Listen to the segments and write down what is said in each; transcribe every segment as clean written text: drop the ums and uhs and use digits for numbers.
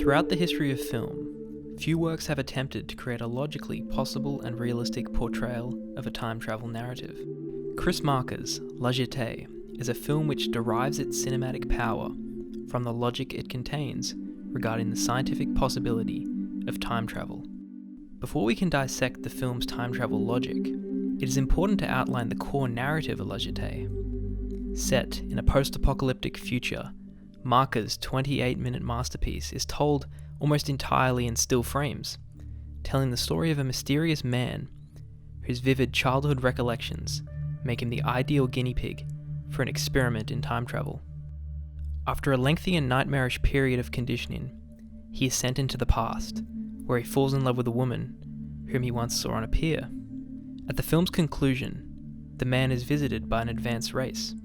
Throughout the history of film, few works have attempted to create a logically possible and realistic portrayal of a time travel narrative. Chris Marker's Jetee is a film which derives its cinematic power from the logic it contains regarding the scientific possibility of time travel. Before we can dissect the film's time travel logic, it is important to outline the core narrative of Jetee. Set in a post-apocalyptic future, Marker's 28-minute masterpiece is told almost entirely in still frames, telling the story of a mysterious man whose vivid childhood recollections make him the ideal guinea pig for an experiment in time travel. After a lengthy and nightmarish period of conditioning, he is sent into the past, where he falls in love with a woman whom he once saw on a pier. At the film's conclusion, the man is visited by an advanced race,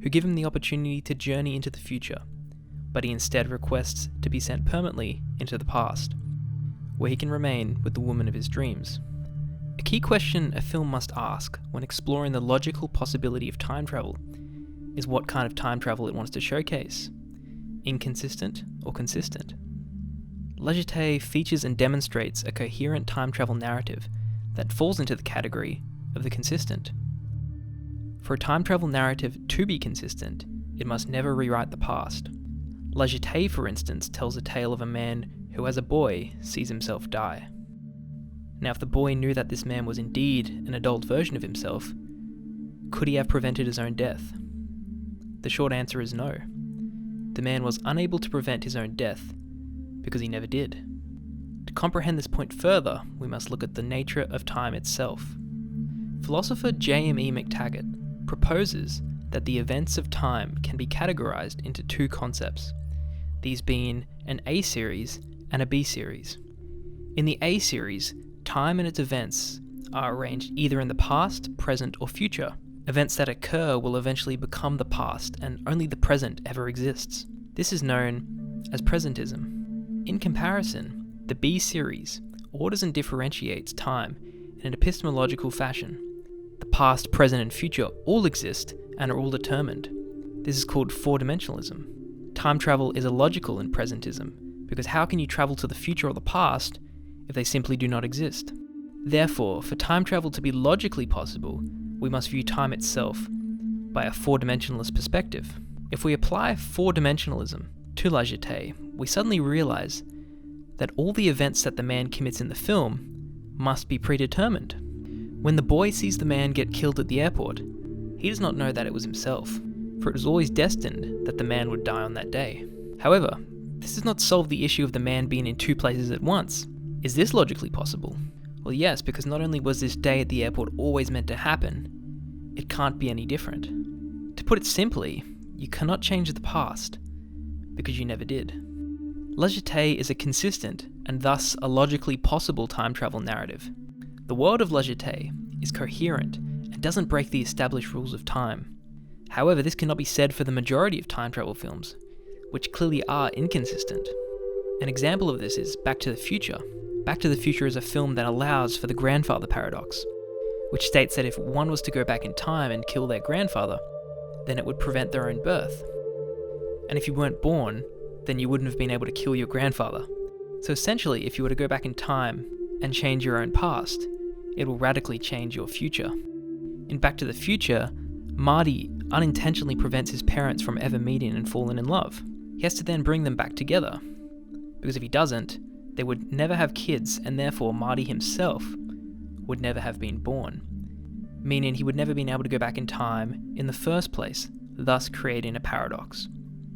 who give him the opportunity to journey into the future, but he instead requests to be sent permanently into the past, where he can remain with the woman of his dreams. A key question a film must ask when exploring the logical possibility of time travel is what kind of time travel it wants to showcase: inconsistent or consistent. Jetee features and demonstrates a coherent time travel narrative that falls into the category of the consistent. For a time travel narrative to be consistent, it must never rewrite the past. Jetee, for instance, tells a tale of a man who as a boy sees himself die. Now, if the boy knew that this man was indeed an adult version of himself, could he have prevented his own death? The short answer is no. The man was unable to prevent his own death because he never did. To comprehend this point further, we must look at the nature of time itself. Philosopher J.M.E. McTaggart proposes that the events of time can be categorized into two concepts, these being an A series and a B series. In the A series, time and its events are arranged either in the past, present, or future. Events that occur will eventually become the past, and only the present ever exists. This is known as Presentism. In comparison, the B series orders and differentiates time in an epistemological fashion. The past, present, and future all exist and are all determined. This is called FourDimensionalism. Time travel is illogical in Presentism, because how can you travel to the future or the past if they simply do not exist? Therefore, for time travel to be logically possible, we must view time itself by a four-dimensionalist perspective. If we apply four-dimensionalism to Jetee, we suddenly realize that all the events that the man commits in the film must be predetermined. When the boy sees the man get killed at the airport, he does not know that it was himself, for it was always destined that the man would die on that day. However, this does not solve the issue of the man being in two places at once. Is this logically possible? Well, yes, because not only was this day at the airport always meant to happen, it can't be any different. To put it simply, you cannot change the past, because you never did. Jetee is a consistent, and thus a logically possible time travel narrative. The world of Jetee is coherent and doesn't break the established rules of time. However, this cannot be said for the majority of time travel films, which clearly are inconsistent. An example of this is Back to the Future. Back to the Future is a film that allows for the grandfather paradox, which states that if one was to go back in time and kill their grandfather, then it would prevent their own birth. And if you weren't born, then you wouldn't have been able to kill your grandfather. So essentially, if you were to go back in time and change your own past, it will radically change your future. In Back to the Future, Marty unintentionally prevents his parents from ever meeting and falling in love. He has to then bring them back together, because if he doesn't, they would never have kids, and therefore Marty himself would never have been born, meaning he would never been able to go back in time in the first place, thus creating a paradox.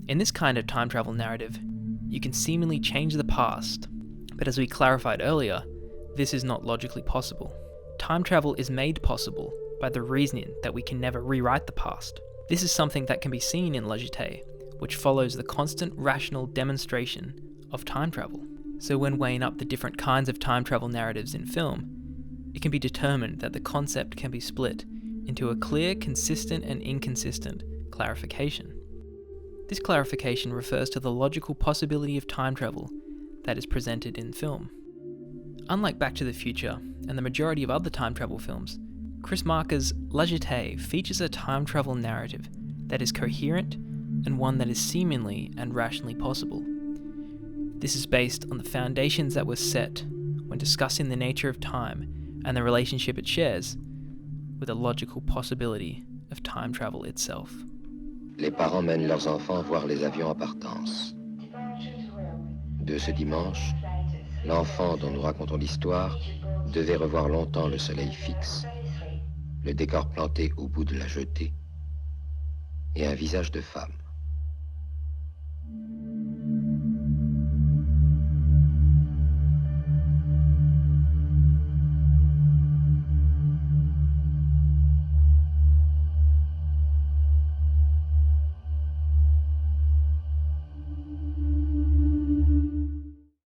In this kind of time travel narrative, you can seemingly change the past, but as we clarified earlier, this is not logically possible. Time travel is made possible by the reasoning that we can never rewrite the past. This is something that can be seen in Jetee, which follows the constant rational demonstration of time travel. So when weighing up the different kinds of time travel narratives in film, it can be determined that the concept can be split into a clear, consistent, and inconsistent clarification. This clarification refers to the logical possibility of time travel that is presented in film. Unlike Back to the Future and the majority of other time travel films, Chris Marker's Jetee features a time travel narrative that is coherent and one that is seemingly and rationally possible. This is based on the foundations that were set when discussing the nature of time and the relationship it shares with the logical possibility of time travel itself. Les parents mènent leurs enfants voir les avions en partance. De ce dimanche, l'enfant dont nous racontons l'histoire devait revoir longtemps le soleil fixe, le décor planté au bout de la jetée et un visage de femme.